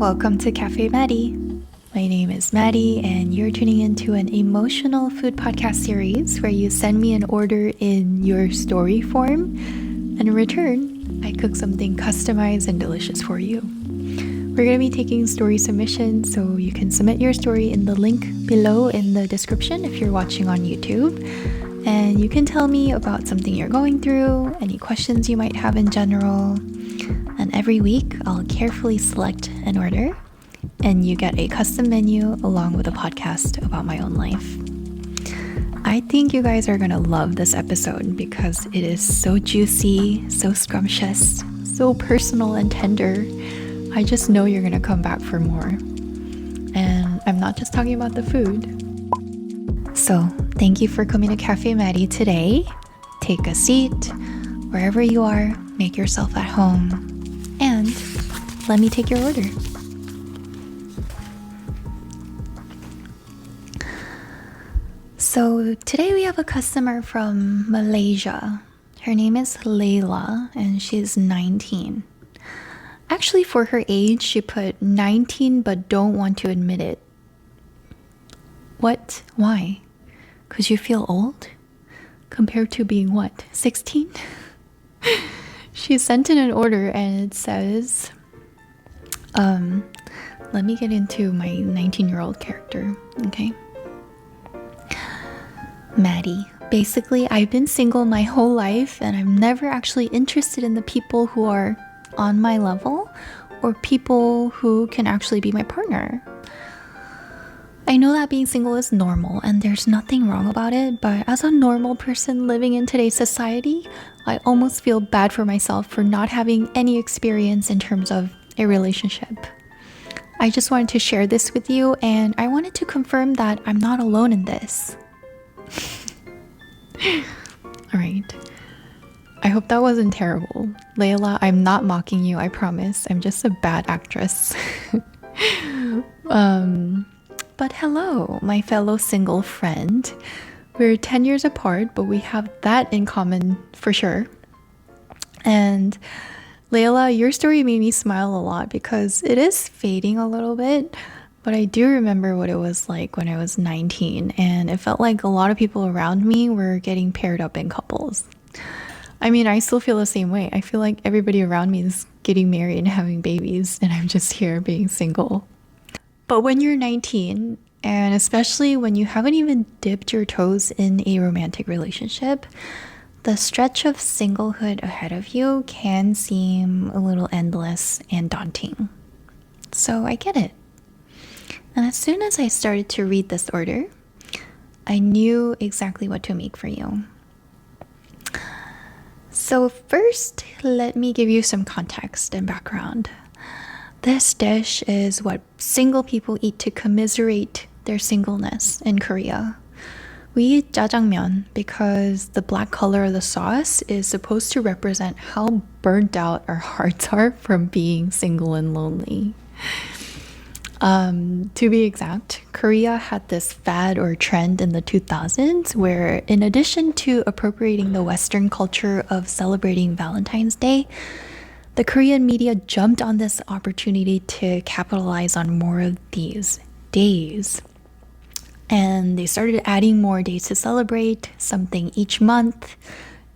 Welcome to Cafe Maddy. My name is Maddie, and you're tuning into an emotional food podcast series where you send me an order in your story form, and in return, I cook something customized and delicious for you. We're going to be taking story submissions, so you can submit your story in the link below in the description if you're watching on YouTube. And you can tell me about something you're going through, any questions you might have in general. And every week, I'll carefully select an order, and you get a custom menu along with a podcast about my own life. I think you guys are gonna love this episode because it is so juicy, so scrumptious, so personal and tender. I just know you're gonna come back for more. And I'm not just talking about the food. So, thank you for coming to Cafe Maddy today. Take a seat, wherever you are, make yourself at home, and let me take your order. So today we have a customer from Malaysia. Her name is Layla, and she's 19. Actually, for her age, she put 19 but don't want to admit it. What? Why? Because you feel old? Compared to being what? 16? She sent in an order and it says, let me get into my 19-year-old character, okay? Maddie. Basically, I've been single my whole life and I'm never actually interested in the people who are on my level or people who can actually be my partner. I know that being single is normal and there's nothing wrong about it, but as a normal person living in today's society, I almost feel bad for myself for not having any experience in terms of a relationship. I just wanted to share this with you, and I wanted to confirm that I'm not alone in this. Alright. I hope that wasn't terrible. Layla, I'm not mocking you, I promise. I'm just a bad actress. But hello, my fellow single friend. We're 10 years apart, but we have that in common for sure. And Layla, your story made me smile a lot because it is fading a little bit, but I do remember what it was like when I was 19, and it felt like a lot of people around me were getting paired up in couples. I mean, I still feel the same way. I feel like everybody around me is getting married and having babies, and I'm just here being single. But when you're 19, and especially when you haven't even dipped your toes in a romantic relationship, the stretch of singlehood ahead of you can seem a little endless and daunting. So I get it. And as soon as I started to read this order, I knew exactly what to make for you. So first, let me give you some context and background. This dish is what single people eat to commiserate their singleness in Korea. We eat jjajangmyeon because the black color of the sauce is supposed to represent how burnt out our hearts are from being single and lonely. To be exact, Korea had this fad or trend in the 2000s where, in addition to appropriating the Western culture of celebrating Valentine's Day, the Korean media jumped on this opportunity to capitalize on more of these days. And they started adding more days to celebrate, something each month,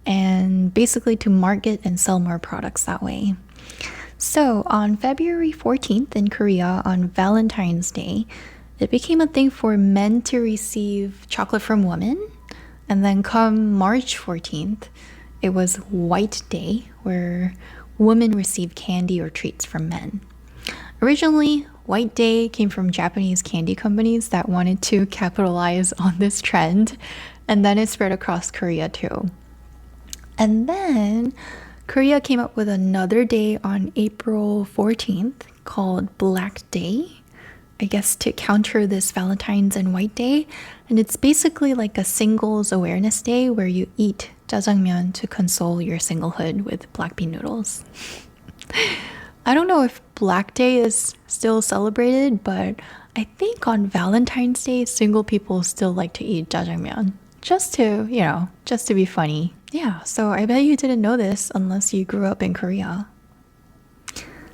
and basically to market and sell more products that way. So on February 14th in Korea, on Valentine's Day, it became a thing for men to receive chocolate from women. And then come March 14th, it was White Day, where women received candy or treats from men. Originally, White Day came from Japanese candy companies that wanted to capitalize on this trend, and then it spread across Korea too. And then Korea came up with another day on April 14th called Black Day, I guess to counter this Valentine's and White Day. And it's basically like a singles awareness day where you eat jjajangmyeon to console your singlehood with black bean noodles. I don't know if Black Day is still celebrated, but I think on Valentine's Day, single people still like to eat jjajangmyeon. Just to be funny. Yeah, so I bet you didn't know this unless you grew up in Korea.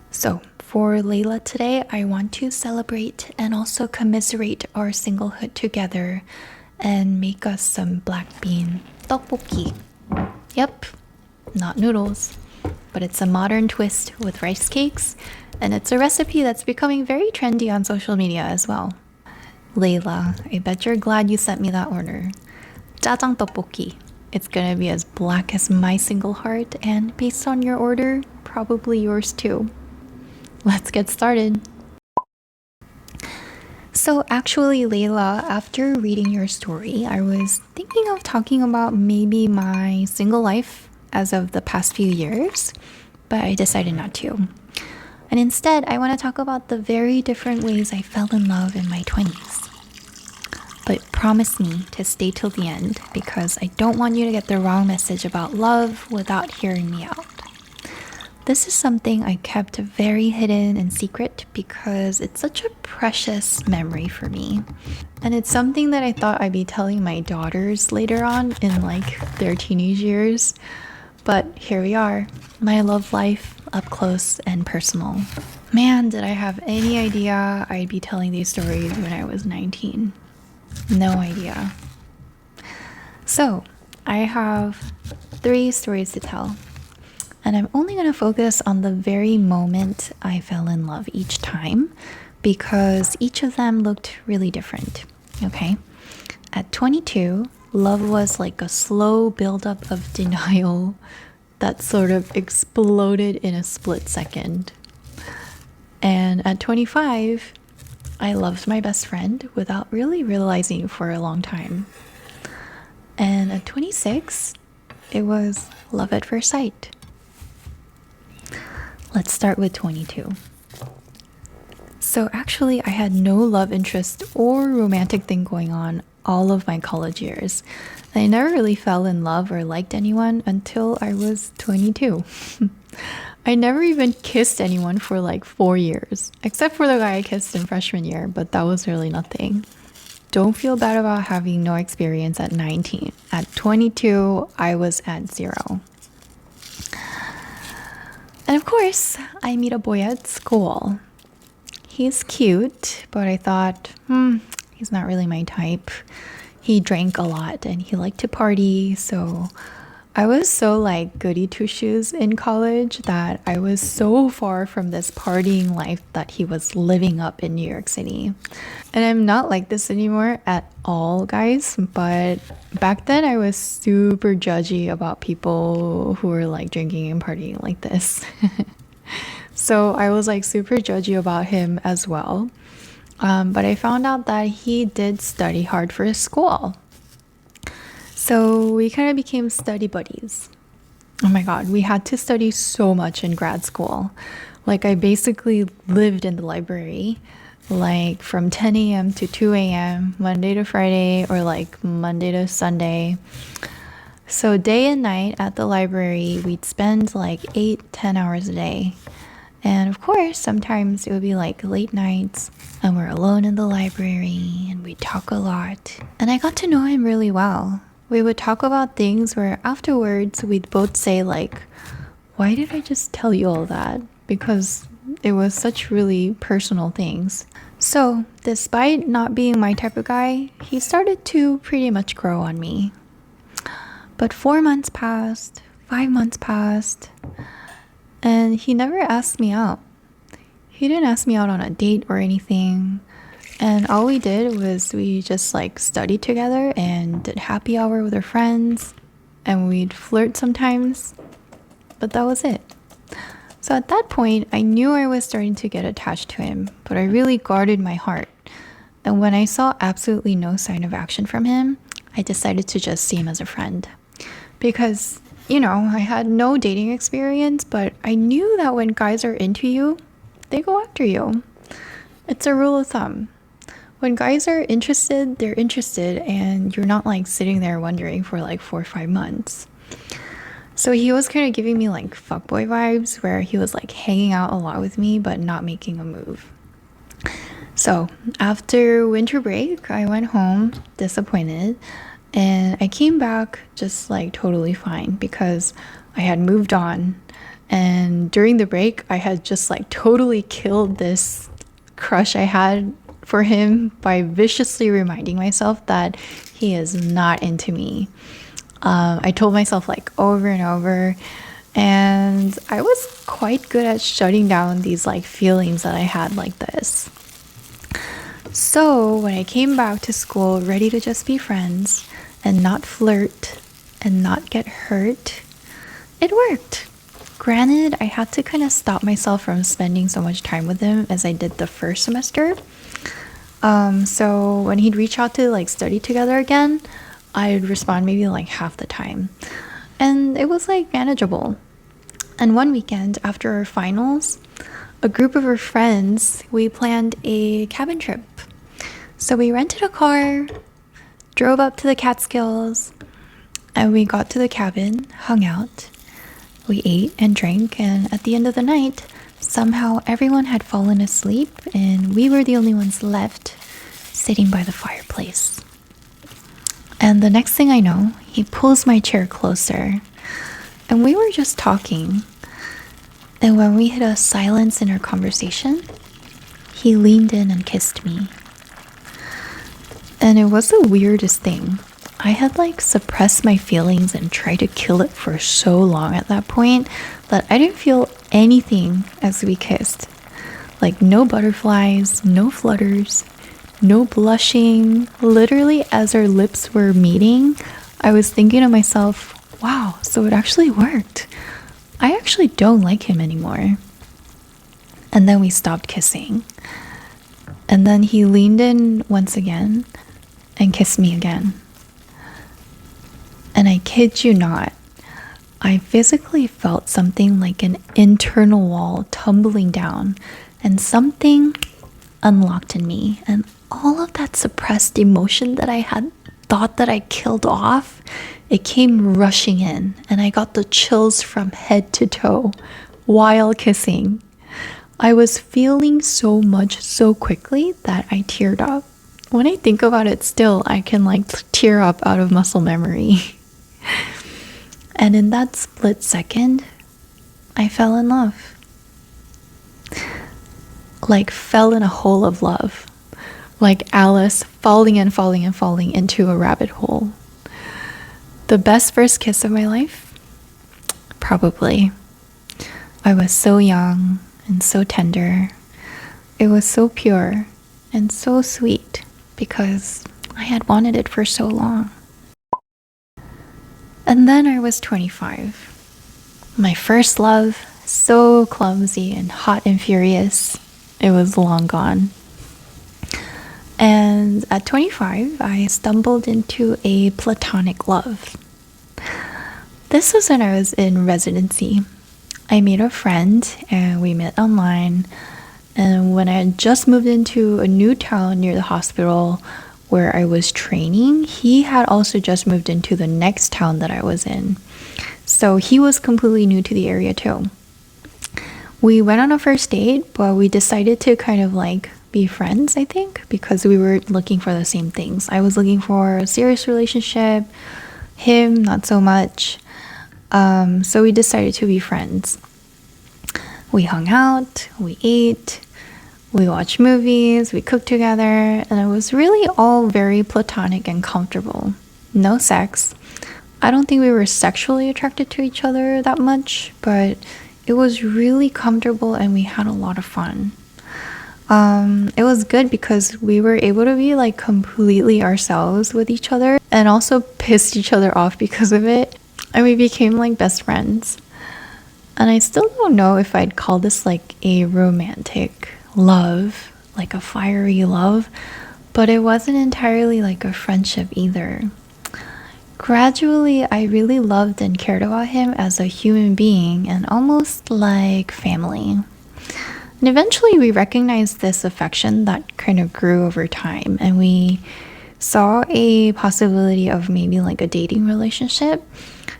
So For Layla today, I want to celebrate and also commiserate our singlehood together and make us some black bean tteokbokki. Yep, not noodles, but it's a modern twist with rice cakes, and it's a recipe that's becoming very trendy on social media as well. Layla, I bet you're glad you sent me that order. Jajang tteokbokki. It's gonna be as black as my single heart, and based on your order, probably yours too. Let's get started. So actually, Layla, after reading your story, I was thinking of talking about maybe my single life as of the past few years, but I decided not to. And instead, I want to talk about the very different ways I fell in love in my 20s. But promise me to stay till the end because I don't want you to get the wrong message about love without hearing me out. This is something I kept very hidden and secret because it's such a precious memory for me. And it's something that I thought I'd be telling my daughters later on in their teenage years. But here we are, my love life up close and personal. Man, did I have any idea I'd be telling these stories when I was 19. No idea. So, I have 3 stories to tell. And I'm only going to focus on the very moment I fell in love each time because each of them looked really different. Okay? At 22, love was like a slow buildup of denial that sort of exploded in a split second. And at 25, I loved my best friend without really realizing for a long time. And at 26, it was love at first sight. Let's start with 22. So actually, I had no love interest or romantic thing going on all of my college years. I never really fell in love or liked anyone until I was 22. I never even kissed anyone for 4 years, except for the guy I kissed in freshman year, but that was really nothing. Don't feel bad about having no experience at 19. At 22, I was at 0. And of course, I meet a boy at school. He's cute, but I thought, he's not really my type. He drank a lot and he liked to party, so I was so goody two-shoes in college that I was so far from this partying life that he was living up in New York City. And I'm not like this anymore at all, guys, but back then I was super judgy about people who were drinking and partying like this. So I was super judgy about him as well. But I found out that he did study hard for his school. So we kind of became study buddies. Oh my God, we had to study so much in grad school. I basically lived in the library, from 10 a.m. to 2 a.m., Monday to Friday, or Monday to Sunday. So day and night at the library, we'd spend 8-10 hours a day. And of course, sometimes it would be late nights and we're alone in the library and we'd talk a lot. And I got to know him really well. We would talk about things where afterwards we'd both say why did I just tell you all that? Because it was such really personal things. So despite not being my type of guy, he started to pretty much grow on me. But 4 months passed, 5 months passed, and he never asked me out. He didn't ask me out on a date or anything. And all we did was we just studied together and did happy hour with our friends. And we'd flirt sometimes. But that was it. So at that point, I knew I was starting to get attached to him. But I really guarded my heart. And when I saw absolutely no sign of action from him, I decided to just see him as a friend. Because, I had no dating experience, but I knew that when guys are into you, they go after you. It's a rule of thumb. When guys are interested, they're interested, and you're not sitting there wondering for 4 or 5 months. So he was kind of giving me fuckboy vibes where he was hanging out a lot with me but not making a move. So after winter break, I went home disappointed, and I came back just totally fine because I had moved on And during the break, I had just like totally killed this crush I had for him by viciously reminding myself that he is not into me. I told myself like over and over, and I was quite good at shutting down these like feelings that I had like this. So when I came back to school ready to just be friends and not flirt and not get hurt, it worked. Granted, I had to kind of stop myself from spending so much time with him as I did the first semester. So when he'd reach out to like study together again, I'd respond maybe like half the time. And it was like manageable. And one weekend after our finals, a group of our friends, we planned a cabin trip. So we rented a car, drove up to the Catskills, and we got to the cabin, hung out. We ate and drank, and at the end of the night, somehow everyone had fallen asleep, and we were the only ones left sitting by the fireplace. And the next thing I know, he pulls my chair closer, and we were just talking. And when we hit a silence in our conversation, he leaned in and kissed me. And it was the weirdest thing. I had like suppressed my feelings and tried to kill it for so long at that point that I didn't feel anything as we kissed. Like no butterflies, no flutters, no blushing. Literally, as our lips were meeting, I was thinking to myself, wow, so it actually worked. I actually don't like him anymore. And then we stopped kissing. And then he leaned in once again and kissed me again. And I kid you not, I physically felt something like an internal wall tumbling down, and something unlocked in me. And all of that suppressed emotion that I had thought that I killed off, it came rushing in, and I got the chills from head to toe while kissing. I was feeling so much so quickly that I teared up. When I think about it still, I can like tear up out of muscle memory. And in that split second, I fell in love. Like fell in a hole of love. Like Alice falling and falling and falling into a rabbit hole. The best first kiss of my life? Probably. I was so young and so tender. It was so pure and so sweet because I had wanted it for so long. And then I was 25. My first love, so clumsy and hot and furious, it was long gone. And at 25, I stumbled into a platonic love. This was when I was in residency. I made a friend and we met online. And when I had just moved into a new town near the hospital where I was training, he had also just moved into the next town that I was in. So he was completely new to the area too. We went on a first date, but we decided to kind of like be friends, I think, because we were looking for the same things. I was looking for a serious relationship, him not so much. So we decided to be friends. We hung out, we ate, we watched movies, we cooked together, and it was really all very platonic and comfortable. No sex. I don't think we were sexually attracted to each other that much, but it was really comfortable and we had a lot of fun. It was good because we were able to be like completely ourselves with each other and also pissed each other off because of it. And we became like best friends. And I still don't know if I'd call this like a romantic love, like a fiery love, but it wasn't entirely like a friendship either. Gradually, I really loved and cared about him as a human being and almost like family. And eventually we recognized this affection that kind of grew over time, and we saw a possibility of maybe like a dating relationship.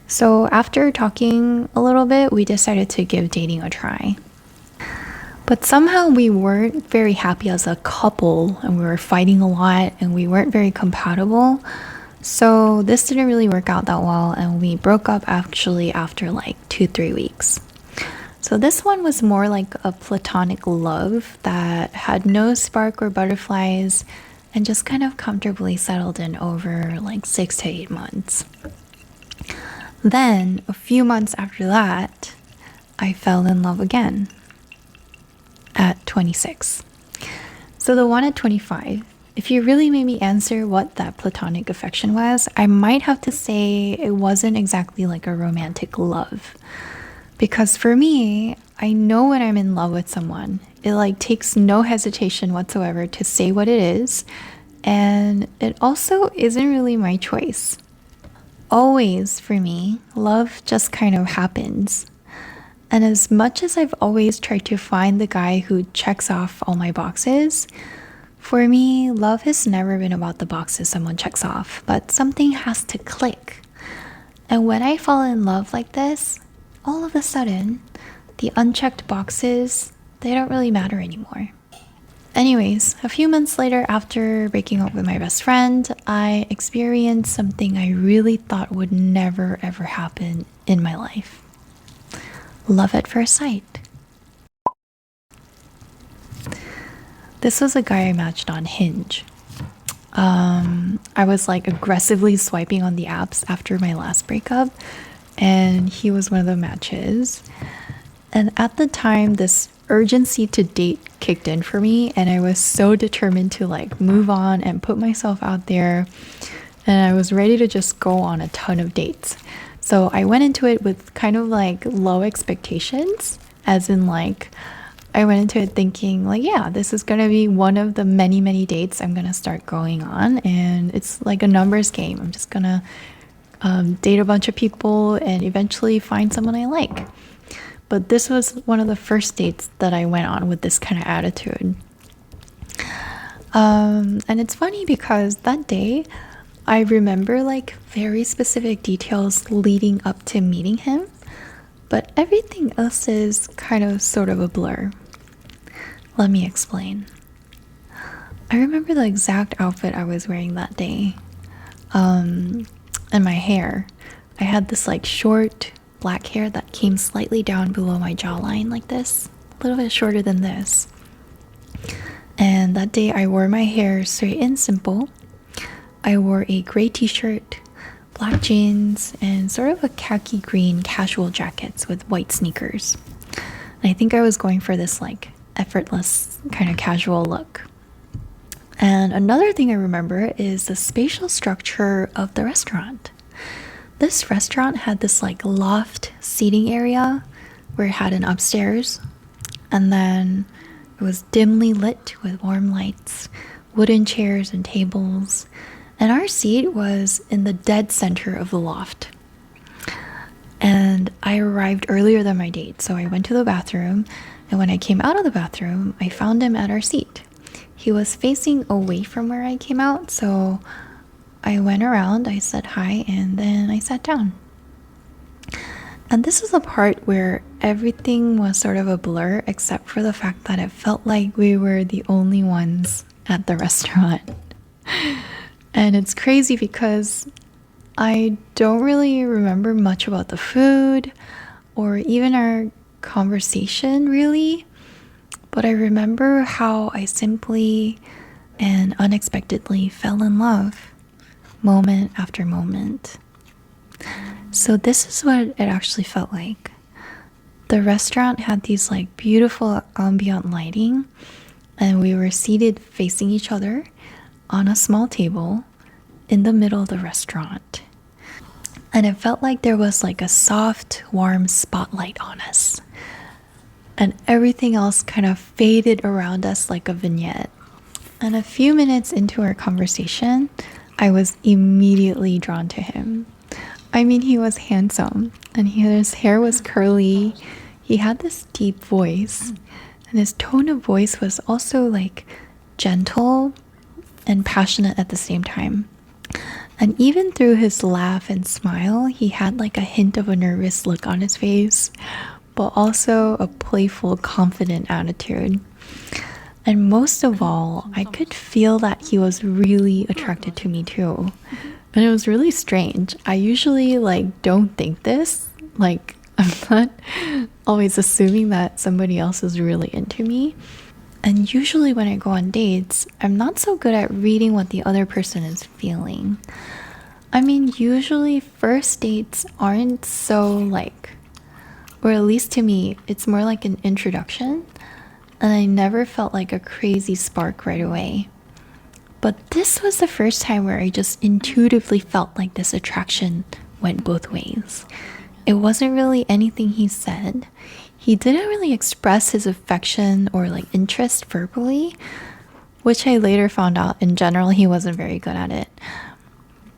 So after talking a little bit, we decided to give dating a try. But somehow we weren't very happy as a couple, and we were fighting a lot and we weren't very compatible. So this didn't really work out that well, and we broke up actually after like 2-3 weeks. So this one was more like a platonic love that had no spark or butterflies and just kind of comfortably settled in over like 6 to 8 months. Then, a few months after that, I fell in love again at 26. So the one at 25, if you really made me answer what that platonic affection was, I might have to say it wasn't exactly like a romantic love. Because for me, I know when I'm in love with someone, it like takes no hesitation whatsoever to say what it is. And it also isn't really my choice. Always, for me, love just kind of happens. And as much as I've always tried to find the guy who checks off all my boxes, for me, love has never been about the boxes someone checks off, but something has to click. And when I fall in love like this, all of a sudden, the unchecked boxes, they don't really matter anymore. Anyways, a few months later, after breaking up with my best friend, I experienced something I really thought would never ever happen in my life. Love at first sight. This was a guy I matched on Hinge. I was like aggressively swiping on the apps after my last breakup, and he was one of the matches. And at the time, this urgency to date kicked in for me, and I was so determined to like move on and put myself out there, and I was ready to just go on a ton of dates. So I went into it with kind of like low expectations, as in like I went into it thinking like, yeah, this is gonna be one of the many dates I'm gonna start going on, and it's like a numbers game. I'm just gonna date a bunch of people and eventually find someone I like. But this was one of the first dates that I went on with this kind of attitude. And it's funny because that day, I remember like very specific details leading up to meeting him, but everything else is kind of sort of a blur. Let me explain. I remember the exact outfit I was wearing that day. And my hair. I had this like short black hair that came slightly down below my jawline like this, a little bit shorter than this. And that day I wore my hair straight and simple. I wore a gray t-shirt, black jeans, and sort of a khaki green casual jackets with white sneakers. And I think I was going for this like effortless kind of casual look. And another thing I remember is the spatial structure of the restaurant. This restaurant had this like loft seating area where it had an upstairs, and then it was dimly lit with warm lights, wooden chairs and tables, and our seat was in the dead center of the loft. And I arrived earlier than my date, so I went to the bathroom, and when I came out of the bathroom, I found him at our seat. He was facing away from where I came out, so I went around, I said hi, and then I sat down. And this is the part where everything was sort of a blur, except for the fact that it felt like we were the only ones at the restaurant. And it's crazy because I don't really remember much about the food or even our conversation, really. But I remember how I simply and unexpectedly fell in love. Moment after moment. So this is what it actually felt like. The restaurant had these like beautiful ambient lighting, and we were seated facing each other on a small table in the middle of the restaurant. And it felt like there was like a soft, warm spotlight on us. And everything else kind of faded around us like a vignette. And a few minutes into our conversation, I was immediately drawn to him. I mean, he was handsome, and his hair was curly. He had this deep voice, and his tone of voice was also like gentle and passionate at the same time. And even through his laugh and smile, he had like a hint of a nervous look on his face, but also a playful, confident attitude. And most of all, I could feel that he was really attracted to me too. And it was really strange. I usually like don't think this. Like I'm not always assuming that somebody else is really into me. And usually when I go on dates, I'm not so good at reading what the other person is feeling. I mean, usually first dates aren't so like, or at least to me, it's more like an introduction. And I never felt like a crazy spark right away. But this was the first time where I just intuitively felt like this attraction went both ways. It wasn't really anything he said. He didn't really express his affection or like interest verbally, which I later found out in general he wasn't very good at it.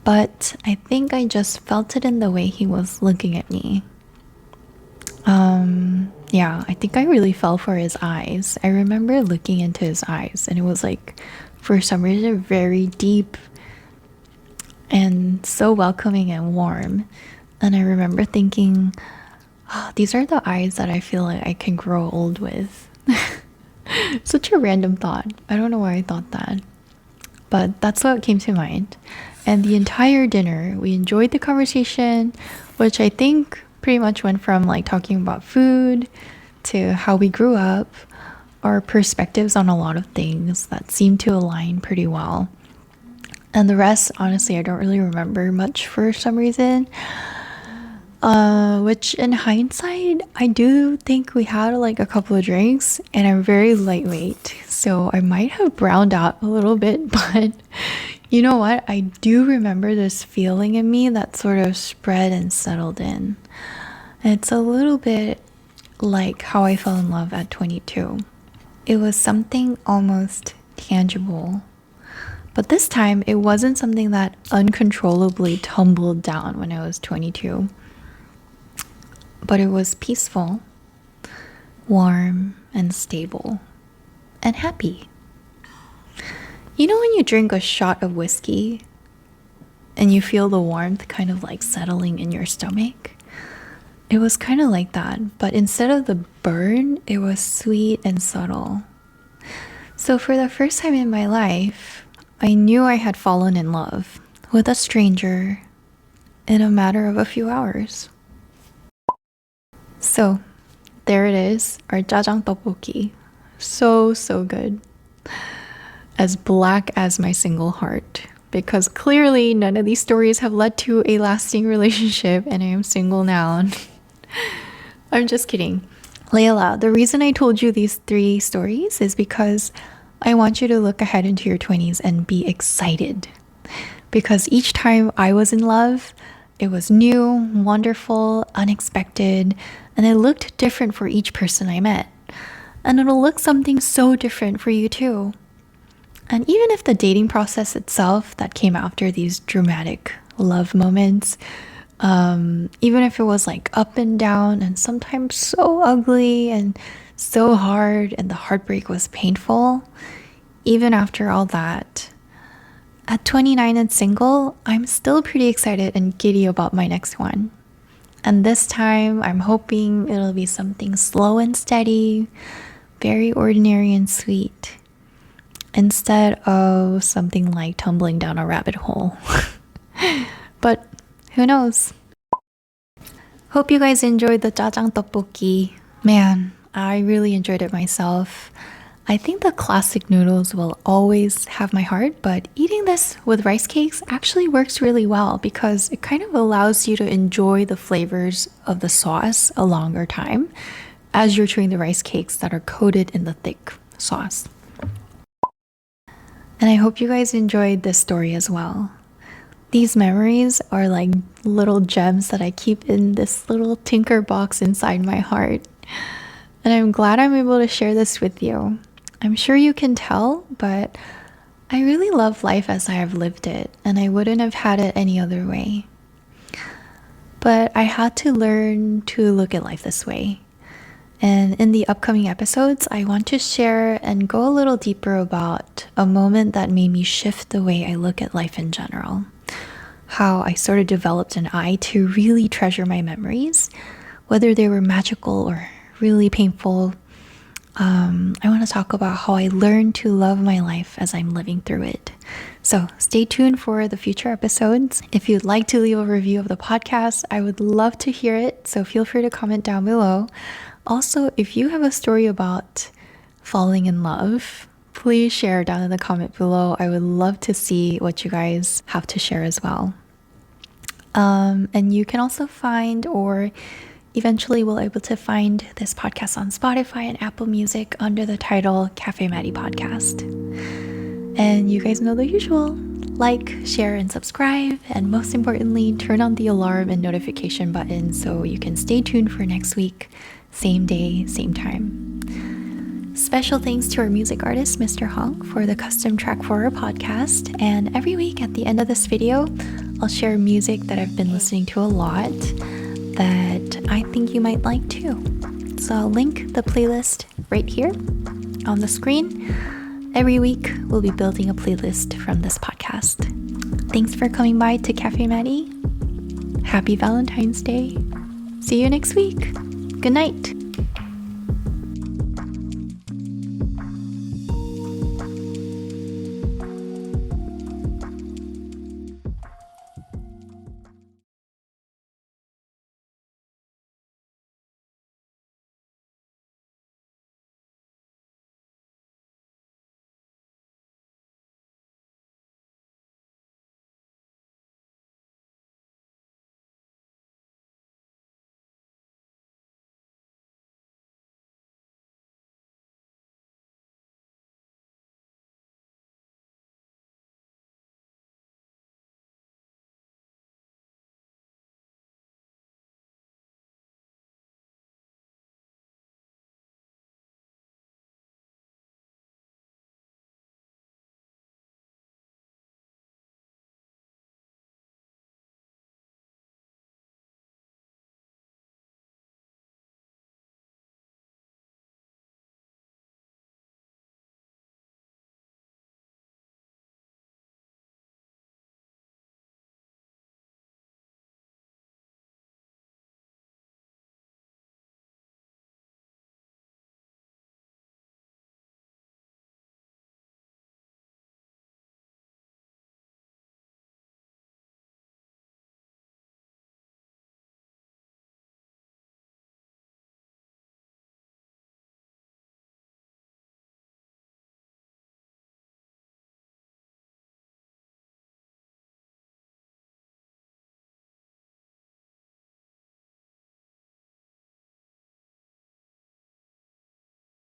But I think I just felt it in the way he was looking at me. Yeah, I think I really fell for his eyes. I remember looking into his eyes and it was like, for some reason, very deep and so welcoming and warm. And I remember thinking, oh, these are the eyes that I feel like I can grow old with. Such a random thought. I don't know why I thought that. But that's what came to mind. And the entire dinner, we enjoyed the conversation, which I think pretty much went from like talking about food to how we grew up, our perspectives on a lot of things that seemed to align pretty well. And the rest, honestly, I don't really remember much for some reason. Which in hindsight, I do think we had like a couple of drinks and I'm very lightweight. So I might have browned out a little bit, but you know what? I do remember this feeling in me that sort of spread and settled in. It's a little bit like how I fell in love at 22. It was something almost tangible. But this time, it wasn't something that uncontrollably tumbled down when I was 22. But it was peaceful, warm, and stable, and happy. You know when you drink a shot of whiskey and you feel the warmth kind of like settling in your stomach? It was kind of like that, but instead of the burn, it was sweet and subtle. So for the first time in my life, I knew I had fallen in love with a stranger in a matter of a few hours. So there it is, our jajang tteokbokki. So good. As black as my single heart. Because clearly none of these stories have led to a lasting relationship and I am single now. I'm just kidding. Layla, the reason I told you these 3 stories is because I want you to look ahead into your 20s and be excited. Because each time I was in love, it was new, wonderful, unexpected, and it looked different for each person I met. And it'll look something so different for you too. And even if the dating process itself that came after these dramatic love moments, even if it was like up and down and sometimes so ugly and so hard and the heartbreak was painful, even after all that, at 29 and single, I'm still pretty excited and giddy about my next one. And this time, I'm hoping it'll be something slow and steady, very ordinary and sweet, instead of something like tumbling down a rabbit hole. But who knows? Hope you guys enjoyed the jajang tteokbokki. Man, I really enjoyed it myself. I think the classic noodles will always have my heart, but eating this with rice cakes actually works really well because it kind of allows you to enjoy the flavors of the sauce a longer time as you're chewing the rice cakes that are coated in the thick sauce. And I hope you guys enjoyed this story as well. These memories are like little gems that I keep in this little tinker box inside my heart. And I'm glad I'm able to share this with you. I'm sure you can tell, but I really love life as I have lived it, and I wouldn't have had it any other way. But I had to learn to look at life this way. And in the upcoming episodes, I want to share and go a little deeper about a moment that made me shift the way I look at life in general. How I sort of developed an eye to really treasure my memories, whether they were magical or really painful. I want to talk about how I learned to love my life as I'm living through it. So stay tuned for the future episodes. If you'd like to leave a review of the podcast, I would love to hear it. So feel free to comment down below. Also, if you have a story about falling in love, please share down in the comment below. I would love to see what you guys have to share as well. And you can also find, or eventually we'll able to find, this podcast on Spotify and Apple Music under the title Cafe Maddy Podcast. And you guys know the usual. Like, share, and subscribe. And most importantly, turn on the alarm and notification button so you can stay tuned for next week. Same day, same time. Special thanks to our music artist, Mr. Hong, for the custom track for our podcast. And every week at the end of this video, I'll share music that I've been listening to a lot that I think you might like too. So I'll link the playlist right here on the screen. Every week, we'll be building a playlist from this podcast. Thanks for coming by to Cafe Maddy. Happy Valentine's Day. See you next week. Good night.